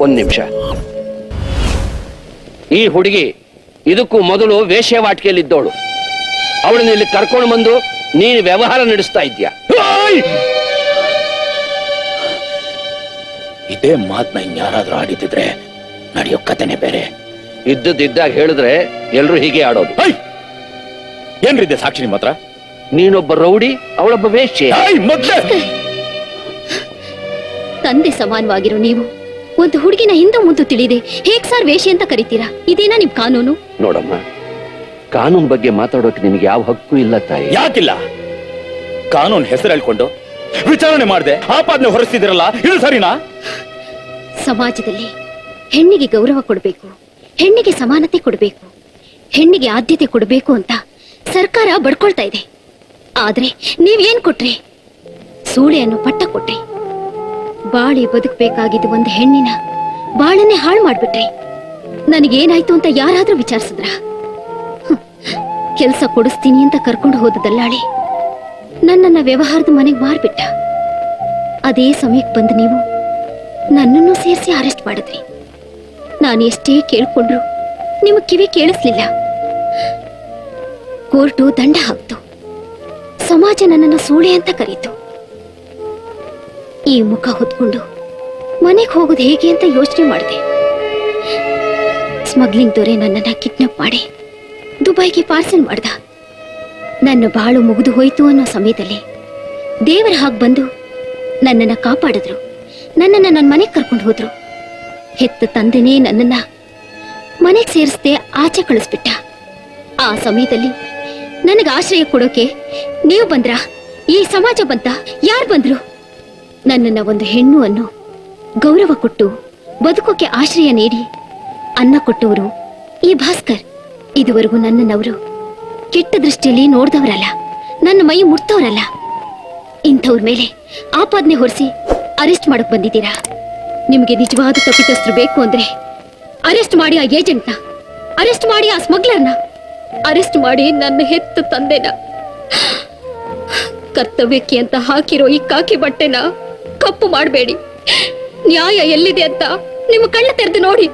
ಒಂದ್ ನಿಮಿಷ. ಈ ಹುಡುಗಿ ಇದಕ್ಕೂ ಮೊದಲು ವೇಶ್ಯಾವಾಟಿಕೆಯಲ್ಲಿದ್ದವಳು. ಅವಳನ್ನ ಇಲ್ಲಿ ಕರ್ಕೊಂಡು ಬಂದು ನೀನು ವ್ಯವಹಾರ ನಡೆಸ್ತಾ ಇದ್ಯಾ? ಇದೇ ಮಾತನ್ನ ಇನ್ಯಾರಾದ್ರೂ ಆಡಿದ್ರೆ ನಡೆಯೋ ಕಥೆನೆ ಬೇರೆ. ಇದ್ದಾಗ ಹೇಳಿದ್ರೆ ಎಲ್ರು ಹೀಗೆ ಆಡೋದು. ಏನ್ರಿದೆ ಸಾಕ್ಷಿ ನಿಮ್ಮ ಹತ್ರ? ನೀನೊಬ್ಬ ರೌಡಿ, ಅವಳೊಬ್ಬ ವೇಶ್ಯೆ. ತಂದೆ ಸಮಾನವಾಗಿರೋ ನೀವು ಒಂದು ಹುಡುಗಿನ ಹಿಂದೆ ಮುಂದೆ ತಿಳಿದೆ ಹೇಗ್ ಸರ್ ವೇಶ್ಯೆ ಅಂತ ಕರಿತೀರಾ? ಇದೇನಾ ನಿಮ್ ಕಾನೂನು? ನೋಡಮ್ಮ, ಕಾನೂನು ಬಗ್ಗೆ ಮಾತಾಡೋಕೆ ನಿನಗೆ ಯಾವ ಹಕ್ಕು ಇಲ್ಲ ತಾಯಿ. ಯಾಕಿಲ್ಲ? ಕಾನೂನು ಹೆಸರು ಹೇಳ್ಕೊಂಡು ವಿಚಾರಣೆ ಮಾಡದೆ ಆಪಾದನೆ ಹೊರಸ್ತಿದಿರಲ್ಲ, ಇದು ಸರಿನಾ? ಸಮಾಜದಲ್ಲಿ ಹೆಣ್ಣಿಗೆ ಗೌರವ ಕೊಡಬೇಕು, ಹೆಣ್ಣಿಗೆ ಸಮಾನತೆ ಕೊಡಬೇಕು, ಹೆಣ್ಣಿಗೆ ಆದ್ಯತೆ ಕೊಡಬೇಕು ಅಂತ ಸರ್ಕಾರ ಬಡ್ಕೊಳ್ತಾ ಇದೆ. ಆದ್ರೆ ನೀವೇನ್ ಕೊಟ್ರಿ? ಸೂಳೆಯನ್ನು ಪಟ್ಟ ಕೊಟ್ರಿ. ಬಾಳಿ ಬದುಕಬೇಕಾಗಿದ್ದು ಒಂದು ಹೆಣ್ಣಿನ ಬಾಳನ್ನೇ ಹಾಳು ಮಾಡ್ಬಿಟ್ರಿ. ನನಗೇನಾಯ್ತು ಅಂತ ಯಾರಾದ್ರೂ ವಿಚಾರಿಸಿದ್ರ? ಕೆಲ್ಸ ಕೊಡಿಸ್ತೀನಿ ಅಂತ ಕರ್ಕೊಂಡು ಹೋದ ದಲ್ಲಾಳಿ ನನ್ನನ್ನ ವ್ಯವಹಾರದ ಮನೆಗೆ ಮಾರ್ಬಿಟ್ಟ. ಅದೇ ಸಮಯಕ್ಕೆ ಬಂದು ನೀವು ನನ್ನನ್ನು ಸೇರಿಸಿ ಅರೆಸ್ಟ್ ಮಾಡಿದ್ರಿ. ನಾನು ಎಷ್ಟೇ ಕೇಳ್ಕೊಂಡ್ರು ನಿಮ್ಮ ಕಿವಿ ಕೇಳಿಸ್ಲಿಲ್ಲ. ಕೋರ್ಟು ದಂಡ ಹಾಕ್ತು. ಸಮಾಜ ನನ್ನನ್ನು ಸೂಳೆ ಅಂತ ಕರೀತು. ಈ ಮುಖ ಹೊತ್ಕೊಂಡು ಮನೆಗೆ ಹೋಗೋದು ಹೇಗೆ ಅಂತ ಯೋಚನೆ ಮಾಡಿದೆ. ಸ್ಮಗ್ಲಿಂಗ್ ದೊರೆ ನನ್ನನ್ನ ಕಿಡ್ನಾಪ್ ಮಾಡಿ ದುಬೈಗೆ ಪಾರ್ಸಲ್ ಮಾಡ್ದ. ನನ್ನ ಬಾಳು ಮುಗಿದು ಹೋಯ್ತು ಅನ್ನೋ ಸಮಯದಲ್ಲಿ ದೇವರ ಹಾಗೆ ಬಂದು ನನ್ನನ್ನ ಕಾಪಾಡಿದ್ರು. ನನ್ನನ್ನ ನನ್ನ ಮನೆಗೆ ಕರ್ಕೊಂಡು ಹೋದ್ರು. ಹೆತ್ತ ತಂದೆನೇ ನನ್ನನ್ನ ಮನೆಗೆ ಸೇರಿಸದೆ ಆಚೆ ಕಳಿಸ್ಬಿಟ್ಟ. ಆ ಸಮಯದಲ್ಲಿ ನನಗೆ ಆಶ್ರಯ ಕೊಡೋಕೆ ನೀವು ಬಂದ್ರ? ಈ ಸಮಾಜ ಬಂತ? ಯಾರು ಬಂದ್ರು? ನನ್ನನ್ನ ಒಂದು ಹೆಣ್ಣು ಅನ್ನೋ ಗೌರವ ಕೊಟ್ಟು ಬದುಕೋಕೆ ಆಶ್ರಯ ನೀಡಿ ಅನ್ನ ಕೊಟ್ಟವರು ಈ ಭಾಸ್ಕರ್. ಇದುವರೆಗೂ ನನ್ನನ್ನವರು ಕೆಟ್ಟ ದೃಷ್ಟಿಯಲ್ಲಿ ನೋಡ್ದವರಲ್ಲ, ನನ್ನ ಮೈ ಮುಟ್ತವರಲ್ಲ. ಇಂಥವ್ರ ಮೇಲೆ ಆಪಾದನೆ ಹೊರಿಸಿ ಅರೆಸ್ಟ್ ಮಾಡಕ್ ಬಂದಿದ್ದೀರಾ. ನಿಮಗೆ ನಿಜವಾದ ತಪ್ಪಿತಸ್ಥರು ಬೇಕು ಅಂದ್ರೆ ಅರೆಸ್ಟ್ ಮಾಡಿ ಆ ಏಜೆಂಟ್ನ, ಅರೆಸ್ಟ್ ಮಾಡಿ ಆ ಸ್ಮಗ್ಲರ್ನ, ಅರೆಸ್ಟ್ ಮಾಡಿ ನನ್ನ ಹೆತ್ತ ತಂದೆನ. ಕರ್ತವ್ಯಕ್ಕೆ ಅಂತ ಹಾಕಿರೋ ಈ ಕಾಕಿ ಬಟ್ಟೆನ ಕಪ್ಪು ಮಾಡಬೇಡಿ. ನ್ಯಾಯ ಎಲ್ಲಿದೆ ಅಂತ ನಿಮ್ಮ ಕಣ್ಣು ತೆರೆದು ನೋಡಿ.